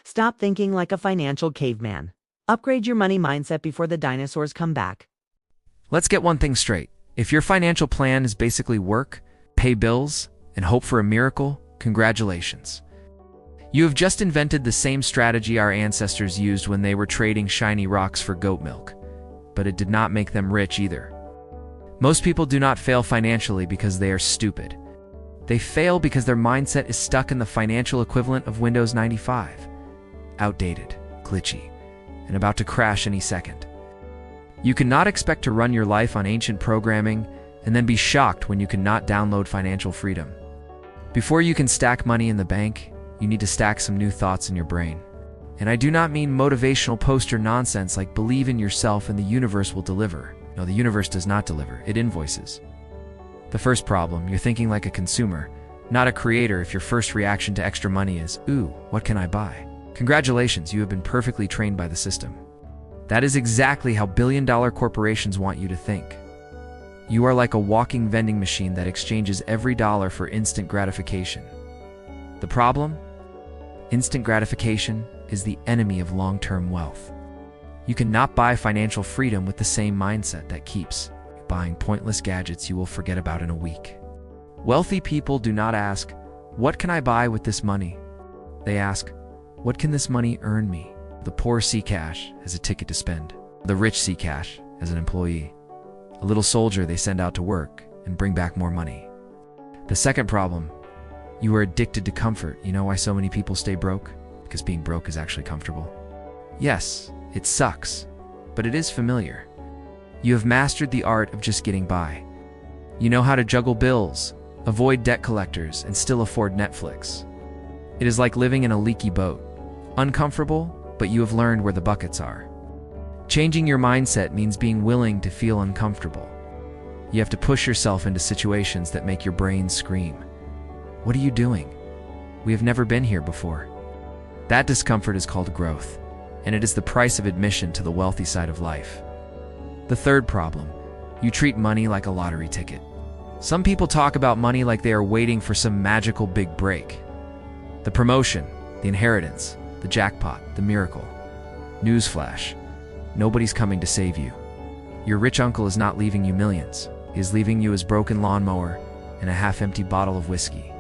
Stop thinking like a financial caveman. Upgrade your money mindset before the dinosaurs come back. Let's get one thing straight. If your financial plan is basically work, pay bills, and hope for a miracle, congratulations. You have just invented the same strategy our ancestors used when they were trading shiny rocks for goat milk. But it did not make them rich either. Most people do not fail financially because they are stupid. They fail because their mindset is stuck in the financial equivalent of Windows 95. Outdated, glitchy, and about to crash any second. You cannot expect to run your life on ancient programming and then be shocked when you cannot download financial freedom. Before you can stack money in the bank, you need to stack some new thoughts in your brain. And I do not mean motivational poster nonsense like believe in yourself and the universe will deliver. No, the universe does not deliver, it invoices. The first problem, you're thinking like a consumer, not a creator if your first reaction to extra money is, ooh, what can I buy? Congratulations, you have been perfectly trained by the system. That is exactly how billion-dollar corporations want you to think. You are like a walking vending machine that exchanges every dollar for instant gratification. The problem? Instant gratification is the enemy of long-term wealth. You cannot buy financial freedom with the same mindset that keeps buying pointless gadgets you will forget about in a week. Wealthy people do not ask, what can I buy with this money? They ask, what can this money earn me? The poor see cash as a ticket to spend. The rich see cash as an employee. A little soldier they send out to work and bring back more money. The second problem, you are addicted to comfort. You know why so many people stay broke? Because being broke is actually comfortable. Yes, it sucks, but it is familiar. You have mastered the art of just getting by. You know how to juggle bills, avoid debt collectors, and still afford Netflix. It is like living in a leaky boat. Uncomfortable, but you have learned where the buckets are. Changing your mindset means being willing to feel uncomfortable. You have to push yourself into situations that make your brain scream. What are you doing? We have never been here before. That discomfort is called growth, and it is the price of admission to the wealthy side of life. The third problem, you treat money like a lottery ticket. Some people talk about money like they are waiting for some magical big break. The promotion, the inheritance, the jackpot, the miracle. Newsflash, nobody's coming to save you. Your rich uncle is not leaving you millions. He is leaving you his broken lawnmower and a half-empty bottle of whiskey.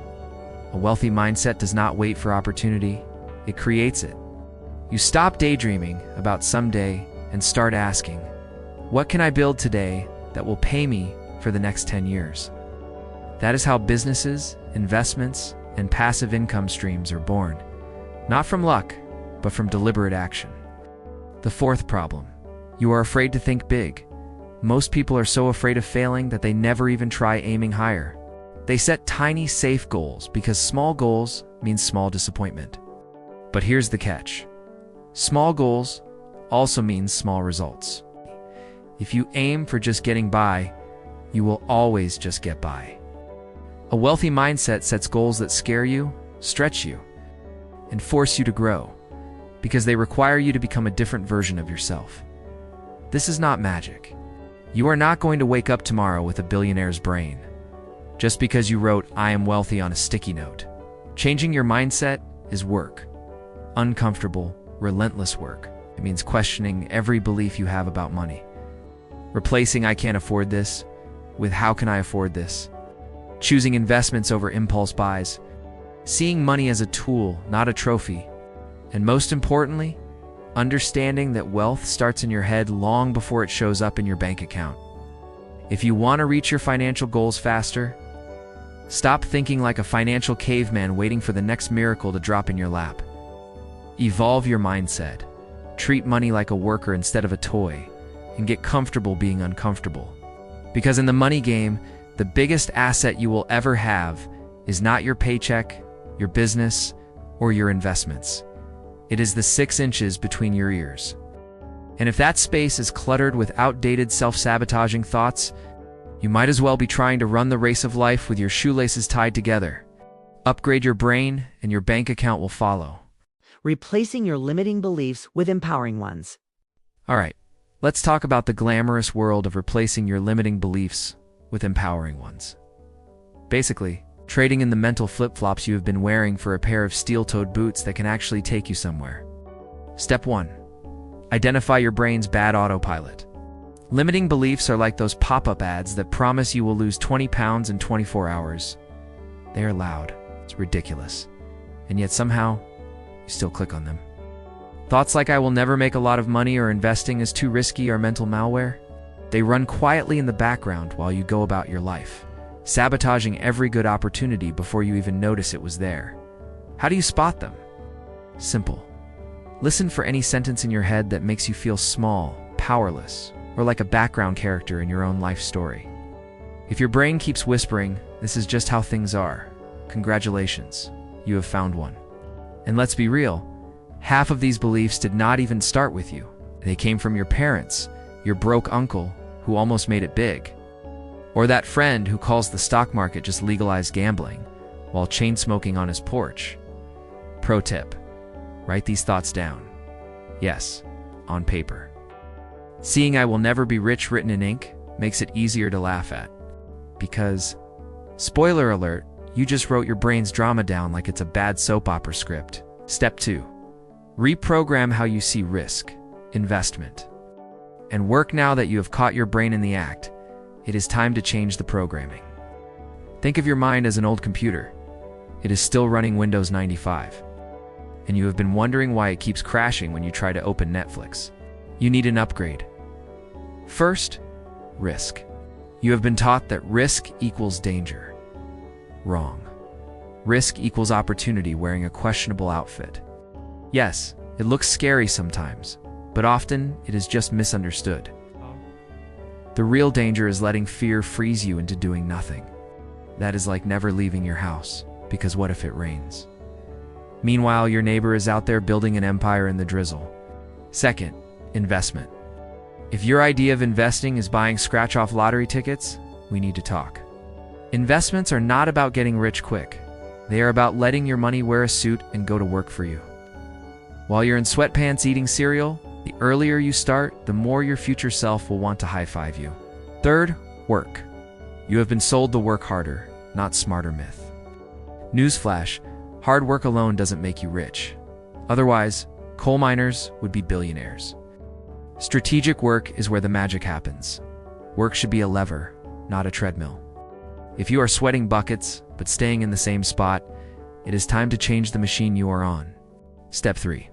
A wealthy mindset does not wait for opportunity, it creates it. You stop daydreaming about someday and start asking, what can I build today that will pay me for the next 10 years? That is how businesses, investments, and passive income streams are born. Not from luck, but from deliberate action. The fourth problem, you are afraid to think big. Most people are so afraid of failing that they never even try aiming higher. They set tiny, safe goals because small goals mean small disappointment. But here's the catch. Small goals also means small results. If you aim for just getting by, you will always just get by. A wealthy mindset sets goals that scare you, stretch you, and force you to grow, because they require you to become a different version of yourself. This is not magic. You are not going to wake up tomorrow with a billionaire's brain, just because you wrote, I am wealthy on a sticky note. Changing your mindset is work. Uncomfortable, relentless work. It means questioning every belief you have about money. Replacing I can't afford this with how can I afford this? Choosing investments over impulse buys. Seeing money as a tool, not a trophy. And most importantly, understanding that wealth starts in your head long before it shows up in your bank account. If you want to reach your financial goals faster, stop thinking like a financial caveman waiting for the next miracle to drop in your lap. Evolve your mindset. Treat money like a worker instead of a toy, and get comfortable being uncomfortable. Because in the money game, the biggest asset you will ever have is not your paycheck, your business, or your investments. It is the 6 inches between your ears. And if that space is cluttered with outdated self-sabotaging thoughts, you might as well be trying to run the race of life with your shoelaces tied together. Upgrade your brain, and your bank account will follow. Replacing your limiting beliefs with empowering ones. All right, let's talk about the glamorous world of replacing your limiting beliefs with empowering ones. Basically, trading in the mental flip-flops you have been wearing for a pair of steel-toed boots that can actually take you somewhere. Step 1. Identify your brain's bad autopilot. Limiting beliefs are like those pop-up ads that promise you will lose 20 pounds in 24 hours. They are loud, it's ridiculous, and yet somehow, you still click on them. Thoughts like I will never make a lot of money or investing is too risky are mental malware. They run quietly in the background while you go about your life, sabotaging every good opportunity before you even notice it was there. How do you spot them? Simple. Listen for any sentence in your head that makes you feel small, powerless, or like a background character in your own life story. If your brain keeps whispering, "This is just how things are," congratulations, you have found one. And let's be real, half of these beliefs did not even start with you. They came from your parents, your broke uncle who almost made it big, or that friend who calls the stock market just legalized gambling while chain smoking on his porch. Pro tip: write these thoughts down. Yes, on paper. Seeing "I will never be rich" written in ink makes it easier to laugh at. Because, spoiler alert, you just wrote your brain's drama down like it's a bad soap opera script. Step 2. Reprogram how you see risk, investment, and work. Now that you have caught your brain in the act, it is time to change the programming. Think of your mind as an old computer. It is still running Windows 95, and you have been wondering why it keeps crashing when you try to open Netflix. You need an upgrade. First, risk. You have been taught that risk equals danger. Wrong. Risk equals opportunity wearing a questionable outfit. Yes, it looks scary sometimes, but often it is just misunderstood. The real danger is letting fear freeze you into doing nothing. That is like never leaving your house, because what if it rains? Meanwhile, your neighbor is out there building an empire in the drizzle. Second, investment. If your idea of investing is buying scratch-off lottery tickets, we need to talk. Investments are not about getting rich quick. They are about letting your money wear a suit and go to work for you. While you're in sweatpants eating cereal, the earlier you start, the more your future self will want to high-five you. Third, work. You have been sold the work harder, not smarter myth. Newsflash, hard work alone doesn't make you rich. Otherwise, coal miners would be billionaires. Strategic work is where the magic happens. Work should be a lever, not a treadmill. If you are sweating buckets, but staying in the same spot, it is time to change the machine you are on. Step 3.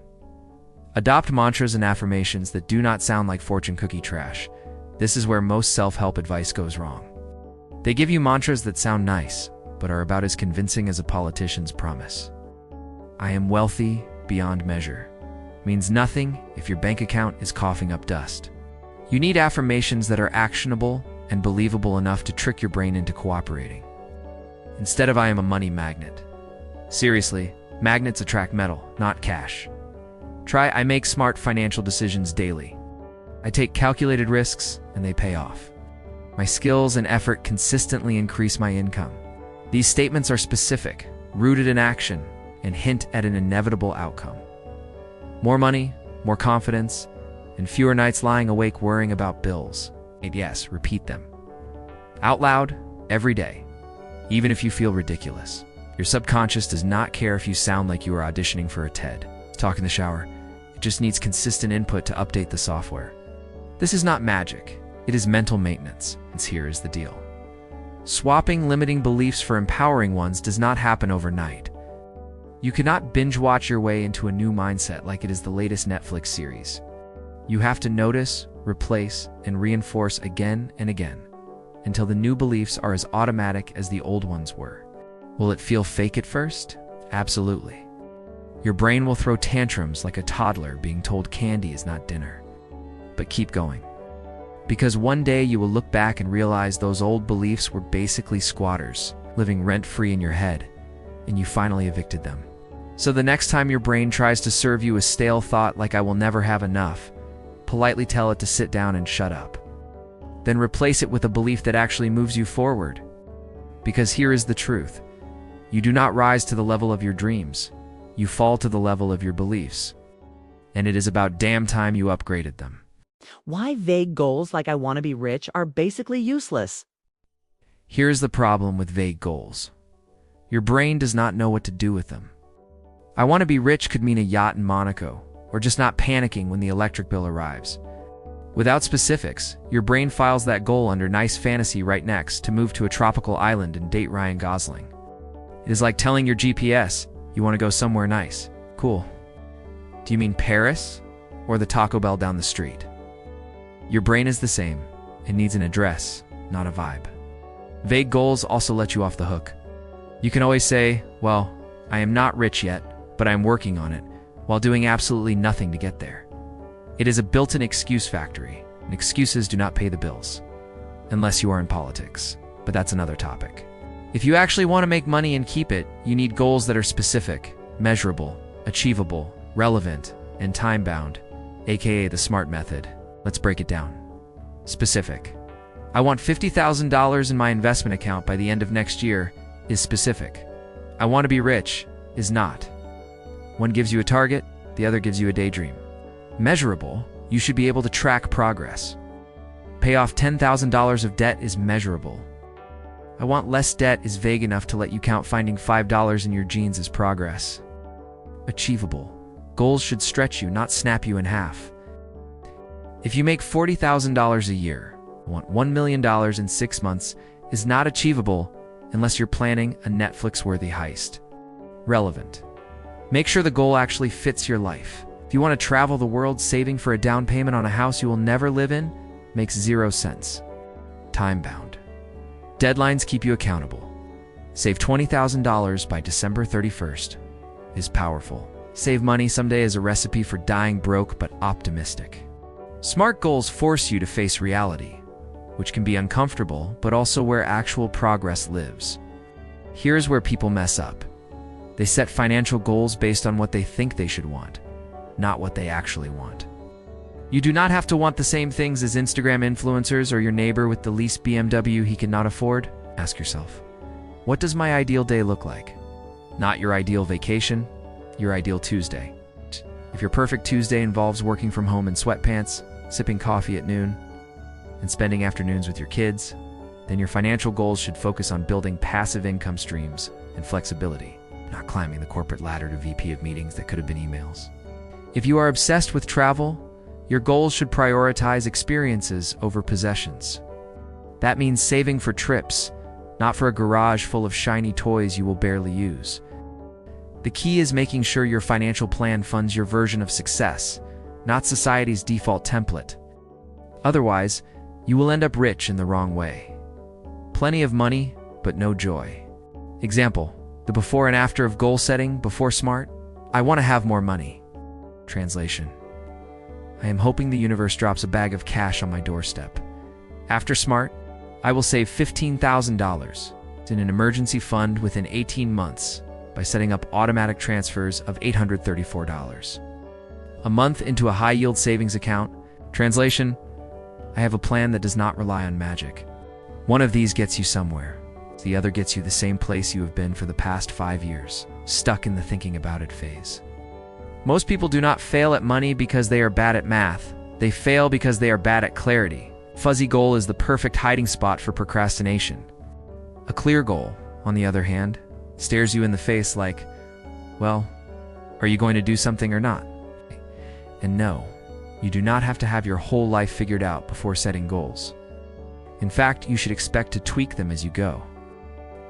Adopt mantras and affirmations that do not sound like fortune cookie trash. This is where most self-help advice goes wrong. They give you mantras that sound nice, but are about as convincing as a politician's promise. "I am wealthy beyond measure" means nothing if your bank account is coughing up dust. You need affirmations that are actionable and believable enough to trick your brain into cooperating. Instead of "I am a money magnet." Seriously, magnets attract metal, not cash. Try "I make smart financial decisions daily." "I take calculated risks and they pay off." "My skills and effort consistently increase my income." These statements are specific, rooted in action, and hint at an inevitable outcome. More money, more confidence, and fewer nights lying awake worrying about bills. And yes, repeat them out loud every day, even if you feel ridiculous. Your subconscious does not care if you sound like you are auditioning for a TED Talk in the shower. It just needs consistent input to update the software. This is not magic. It is mental maintenance. And here is the deal. Swapping limiting beliefs for empowering ones does not happen overnight. You cannot binge watch your way into a new mindset like it is the latest Netflix series. You have to notice, replace, and reinforce again and again until the new beliefs are as automatic as the old ones were. Will it feel fake at first? Absolutely. Your brain will throw tantrums like a toddler being told candy is not dinner. But keep going. Because one day you will look back and realize those old beliefs were basically squatters, living rent-free in your head, and you finally evicted them. So the next time your brain tries to serve you a stale thought like "I will never have enough," politely tell it to sit down and shut up. Then replace it with a belief that actually moves you forward. Because here is the truth. You do not rise to the level of your dreams. You fall to the level of your beliefs. And it is about damn time you upgraded them. Why vague goals like "I want to be rich" are basically useless. Here's the problem with vague goals. Your brain does not know what to do with them. I want to be rich could mean a yacht in Monaco, or just not panicking when the electric bill arrives. Without specifics, your brain files that goal under nice fantasy right next to move to a tropical island and date Ryan Gosling. It is like telling your GPS, you want to go somewhere nice. Cool. Do you mean Paris or the Taco Bell down the street? Your brain is the same. It needs an address, not a vibe. Vague goals also let you off the hook. You can always say, well, I am not rich yet, but I am working on it, while doing absolutely nothing to get there. It is a built-in excuse factory, and excuses do not pay the bills. Unless you are in politics, but that's another topic. If you actually want to make money and keep it, you need goals that are specific, measurable, achievable, relevant, and time-bound, aka the SMART method. Let's break it down. Specific. I want $50,000 in my investment account by the end of next year is specific. I want to be rich is not. One gives you a target, the other gives you a daydream. Measurable, you should be able to track progress. Pay off $10,000 of debt is measurable. I want less debt is vague enough to let you count finding $5 in your jeans as progress. Achievable. Goals should stretch you, not snap you in half. If you make $40,000 a year, want $1 million in 6 months is not achievable unless you're planning a Netflix-worthy heist. Relevant. Make sure the goal actually fits your life. If you want to travel the world, saving for a down payment on a house you will never live in makes 0 sense. Time-bound. Deadlines keep you accountable. Save $20,000 by December 31st is powerful. Save money someday is a recipe for dying broke but optimistic. SMART goals force you to face reality, which can be uncomfortable, but also where actual progress lives. Here's where people mess up. They set financial goals based on what they think they should want, not what they actually want. You do not have to want the same things as Instagram influencers or your neighbor with the least BMW he cannot afford. Ask yourself, what does my ideal day look like? Not your ideal vacation, your ideal Tuesday. If your perfect Tuesday involves working from home in sweatpants, sipping coffee at noon, and spending afternoons with your kids, then your financial goals should focus on building passive income streams and flexibility, not climbing the corporate ladder to VP of meetings that could have been emails. If you are obsessed with travel, your goals should prioritize experiences over possessions. That means saving for trips, not for a garage full of shiny toys you will barely use. The key is making sure your financial plan funds your version of success, not society's default template. Otherwise, you will end up rich in the wrong way. Plenty of money, but no joy. Example, the before and after of goal setting before SMART. I want to have more money. Translation. I am hoping the universe drops a bag of cash on my doorstep. After SMART, I will save $15,000 in an emergency fund within 18 months by setting up automatic transfers of $834 a month into a high-yield savings account. Translation. I have a plan that does not rely on magic. One of these gets you somewhere. The other gets you the same place you have been for the past 5 years, stuck in the thinking about it phase. Most people do not fail at money because they are bad at math. They fail because they are bad at clarity. Fuzzy goal is the perfect hiding spot for procrastination. A clear goal, on the other hand, stares you in the face like, well, are you going to do something or not? And no, you do not have to have your whole life figured out before setting goals. In fact, you should expect to tweak them as you go.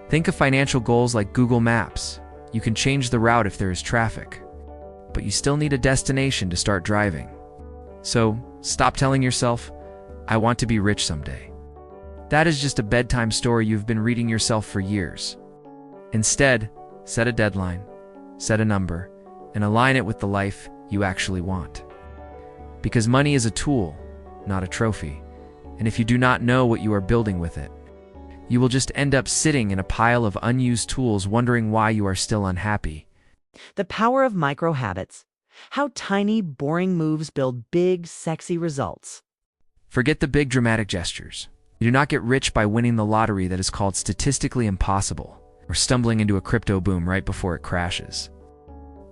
Think of financial goals like Google Maps. You can change the route if there is traffic, but you still need a destination to start driving. So, stop telling yourself, I want to be rich someday. That is just a bedtime story you've been reading yourself for years. Instead, set a deadline, set a number, and align it with the life you actually want. Because money is a tool, not a trophy, and if you do not know what you are building with it, you will just end up sitting in a pile of unused tools wondering why you are still unhappy. The power of micro habits. How tiny, boring moves build big, sexy results. Forget the big dramatic gestures. You do not get rich by winning the lottery that is called statistically impossible, or stumbling into a crypto boom right before it crashes.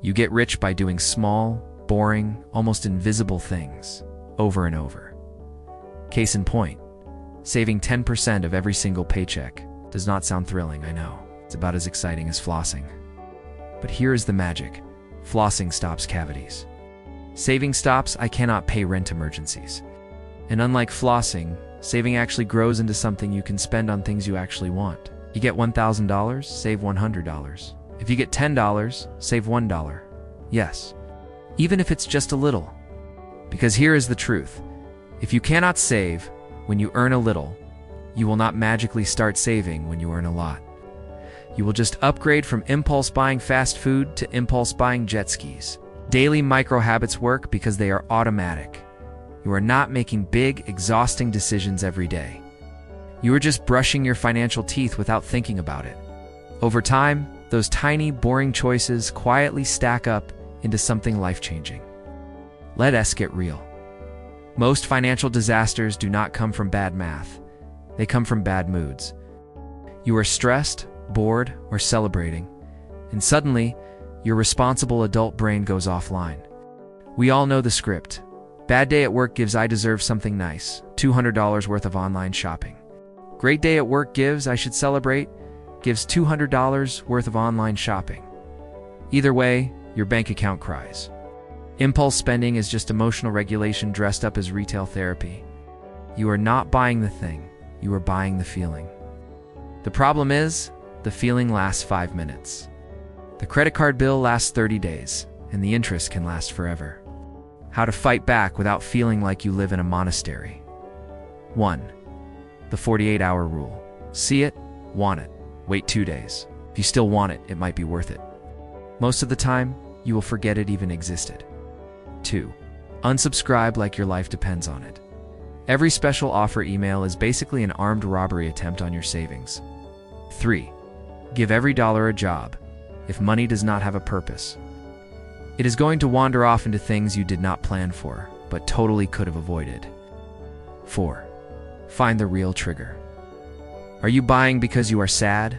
You get rich by doing small, boring, almost invisible things, over and over. Case in point, saving 10% of every single paycheck. Does not sound thrilling, I know. It's about as exciting as flossing. But here is the magic. Flossing stops cavities. Saving stops I cannot pay rent emergencies. And unlike flossing, saving actually grows into something you can spend on things you actually want. You get $1,000, save $100. If you get $10, save $1. Yes, even if it's just a little. Because here is the truth. If you cannot save when you earn a little, you will not magically start saving when you earn a lot. You will just upgrade from impulse buying fast food to impulse buying jet skis. Daily micro habits work because they are automatic. You are not making big, exhausting decisions every day. You are just brushing your financial teeth without thinking about it. Over time, those tiny, boring choices quietly stack up into something life-changing. Let us get real. Most financial disasters do not come from bad math. They come from bad moods. You are stressed, bored, or celebrating, and suddenly, your responsible adult brain goes offline. We all know the script. Bad day at work gives I deserve something nice, $200 worth of online shopping. Great day at work gives I should celebrate, gives $200 worth of online shopping. Either way, your bank account cries. Impulse spending is just emotional regulation dressed up as retail therapy. You are not buying the thing, you are buying the feeling. The problem is, the feeling lasts 5 minutes. The credit card bill lasts 30 days, and the interest can last forever. How to fight back without feeling like you live in a monastery. 1. The 48-hour rule. See it, want it, wait 2 days. If you still want it, it might be worth it. Most of the time, you will forget it even existed. 2. Unsubscribe like your life depends on it. Every special offer email is basically an armed robbery attempt on your savings. 3. Give every dollar a job. If money does not have a purpose, it is going to wander off into things you did not plan for, but totally could have avoided. 4. Find the real trigger. Are you buying because you are sad,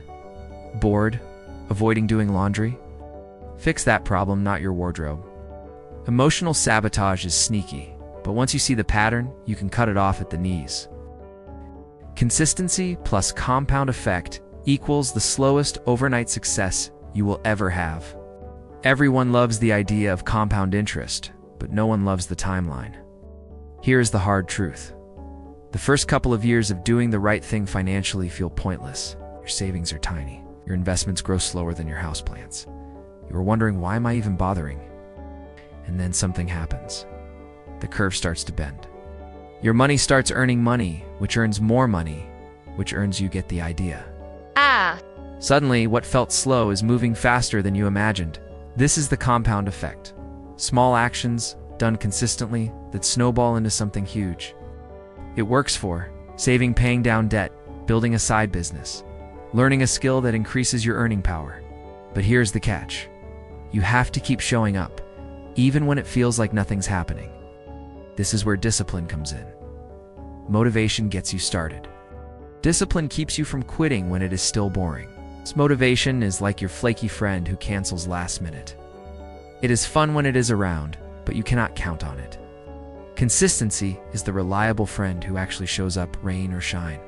bored, avoiding doing laundry? Fix that problem, not your wardrobe. Emotional sabotage is sneaky, but once you see the pattern, you can cut it off at the knees. Consistency plus compound effect equals the slowest overnight success you will ever have. Everyone loves the idea of compound interest, but no one loves the timeline. Here's the hard truth. The first couple of years of doing the right thing financially feel pointless. Your savings are tiny. Your investments grow slower than your houseplants. You are wondering, why am I even bothering? And then something happens. The curve starts to bend. Your money starts earning money, which earns more money, which earns, you get the idea. Suddenly, what felt slow is moving faster than you imagined. This is the compound effect. Small actions, done consistently, that snowball into something huge. It works for saving, paying down debt, building a side business, learning a skill that increases your earning power. But here's the catch. You have to keep showing up, even when it feels like nothing's happening. This is where discipline comes in. Motivation gets you started. Discipline keeps you from quitting when it is still boring. This motivation is like your flaky friend who cancels last minute. It is fun when it is around, but you cannot count on it. Consistency is the reliable friend who actually shows up, rain or shine.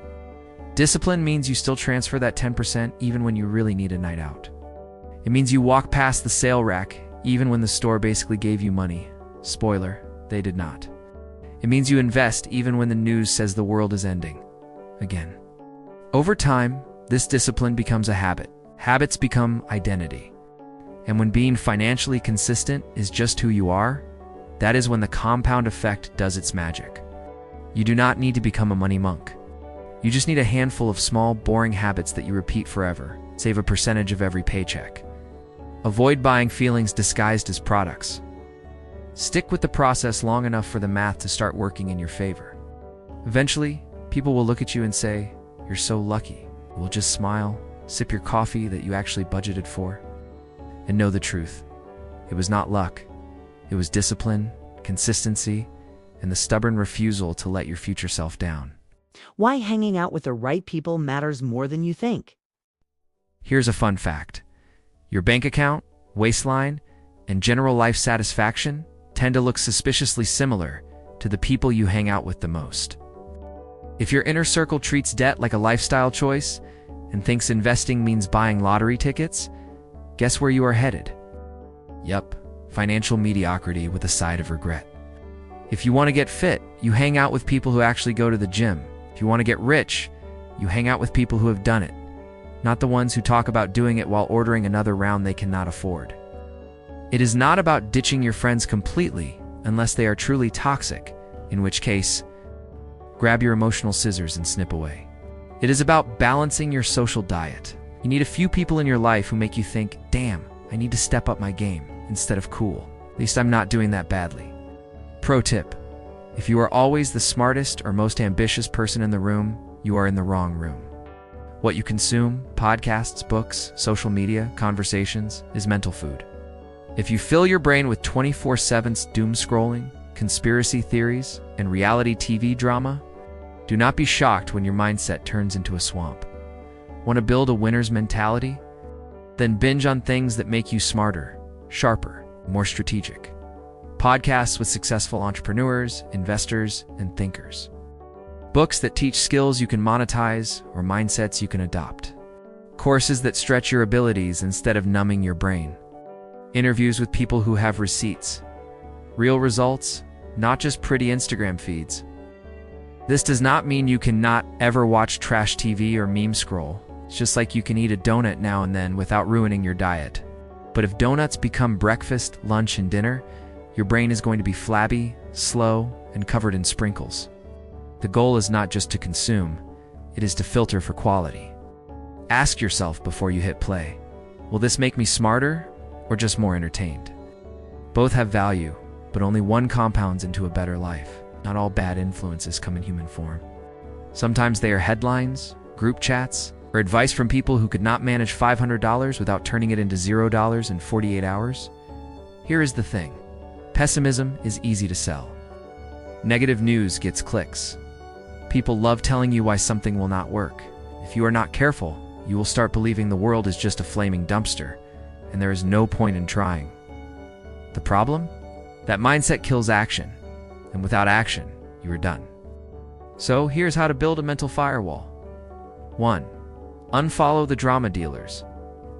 Discipline means you still transfer that 10% even when you really need a night out. It means you walk past the sale rack even when the store basically gave you money. Spoiler, they did not. It means you invest even when the news says the world is ending. Again. Over time, this discipline becomes a habit. Habits become identity. And when being financially consistent is just who you are, that is when the compound effect does its magic. You do not need to become a money monk. You just need a handful of small, boring habits that you repeat forever. Save a percentage of every paycheck. Avoid buying feelings disguised as products. Stick with the process long enough for the math to start working in your favor. Eventually, people will look at you and say, "You're so lucky." You will just smile, sip your coffee that you actually budgeted for, and know the truth. It was not luck. It was discipline, consistency, and the stubborn refusal to let your future self down. Why hanging out with the right people matters more than you think. Here's a fun fact. Your bank account, waistline, and general life satisfaction tend to look suspiciously similar to the people you hang out with the most. If your inner circle treats debt like a lifestyle choice, and thinks investing means buying lottery tickets, guess where you are headed? Yup, financial mediocrity with a side of regret. If you want to get fit, you hang out with people who actually go to the gym. If you want to get rich, you hang out with people who have done it, not the ones who talk about doing it while ordering another round they cannot afford. It is not about ditching your friends completely unless they are truly toxic, in which case, grab your emotional scissors and snip away. It is about balancing your social diet. You need a few people in your life who make you think, damn, I need to step up my game, instead of cool. At least I'm not doing that badly. Pro tip: if you are always the smartest or most ambitious person in the room, you are in the wrong room. What you consume, podcasts, books, social media, conversations, is mental food. If you fill your brain with 24/7 doom scrolling, conspiracy theories, and reality TV drama, do not be shocked when your mindset turns into a swamp. Want to build a winner's mentality? Then binge on things that make you smarter, sharper, more strategic. Podcasts with successful entrepreneurs, investors, and thinkers. Books that teach skills you can monetize or mindsets you can adopt. Courses that stretch your abilities instead of numbing your brain. Interviews with people who have receipts. Real results, not just pretty Instagram feeds. This does not mean you cannot ever watch trash TV or meme scroll. It's just like you can eat a donut now and then without ruining your diet. But if donuts become breakfast, lunch, and dinner, your brain is going to be flabby, slow, and covered in sprinkles. The goal is not just to consume, it is to filter for quality. Ask yourself before you hit play, will this make me smarter or just more entertained? Both have value, but only one compounds into a better life. Not all bad influences come in human form. Sometimes they are headlines, group chats, or advice from people who could not manage $500 without turning it into $0 in 48 hours. Here is the thing. Pessimism is easy to sell. Negative news gets clicks. People love telling you why something will not work. If you are not careful, you will start believing the world is just a flaming dumpster, and there is no point in trying. The problem? That mindset kills action, and without action, you are done. So here's how to build a mental firewall. 1. Unfollow the drama dealers.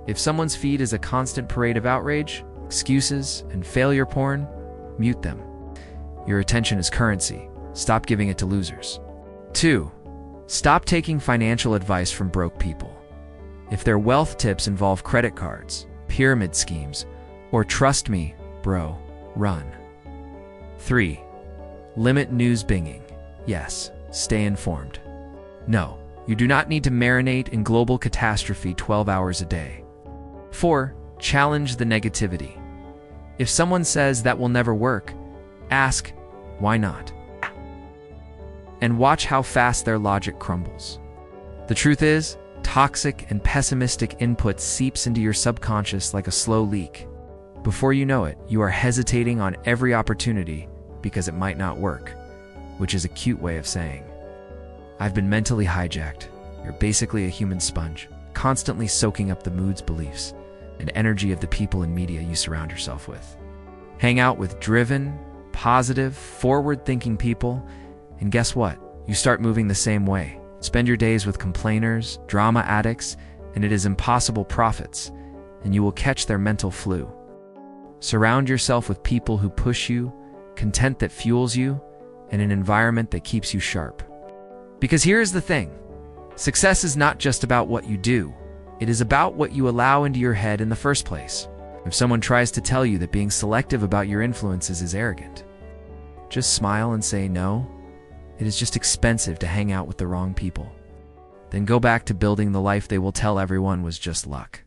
If someone's feed is a constant parade of outrage, excuses, and failure porn, mute them. Your attention is currency. Stop giving it to losers. 2. Stop taking financial advice from broke people. If their wealth tips involve credit cards, pyramid schemes, or trust me, bro, run. 3. Limit news binging. Yes, stay informed. No, you do not need to marinate in global catastrophe 12 hours a day. 4. Challenge the negativity. If someone says that will never work, ask, why not? And watch how fast their logic crumbles. The truth is, toxic and pessimistic input seeps into your subconscious like a slow leak. Before you know it, you are hesitating on every opportunity because it might not work, which is a cute way of saying, I've been mentally hijacked. You're basically a human sponge, constantly soaking up the moods, beliefs, and energy of the people and media you surround yourself with. Hang out with driven, positive, forward-thinking people, and guess what? You start moving the same way. Spend your days with complainers, drama addicts, and it is impossible prophets, and you will catch their mental flu. Surround yourself with people who push you, content that fuels you, and an environment that keeps you sharp. Because here is the thing. Success is not just about what you do. It is about what you allow into your head in the first place. If someone tries to tell you that being selective about your influences is arrogant, just smile and say no. It is just expensive to hang out with the wrong people. Then go back to building the life they will tell everyone was just luck.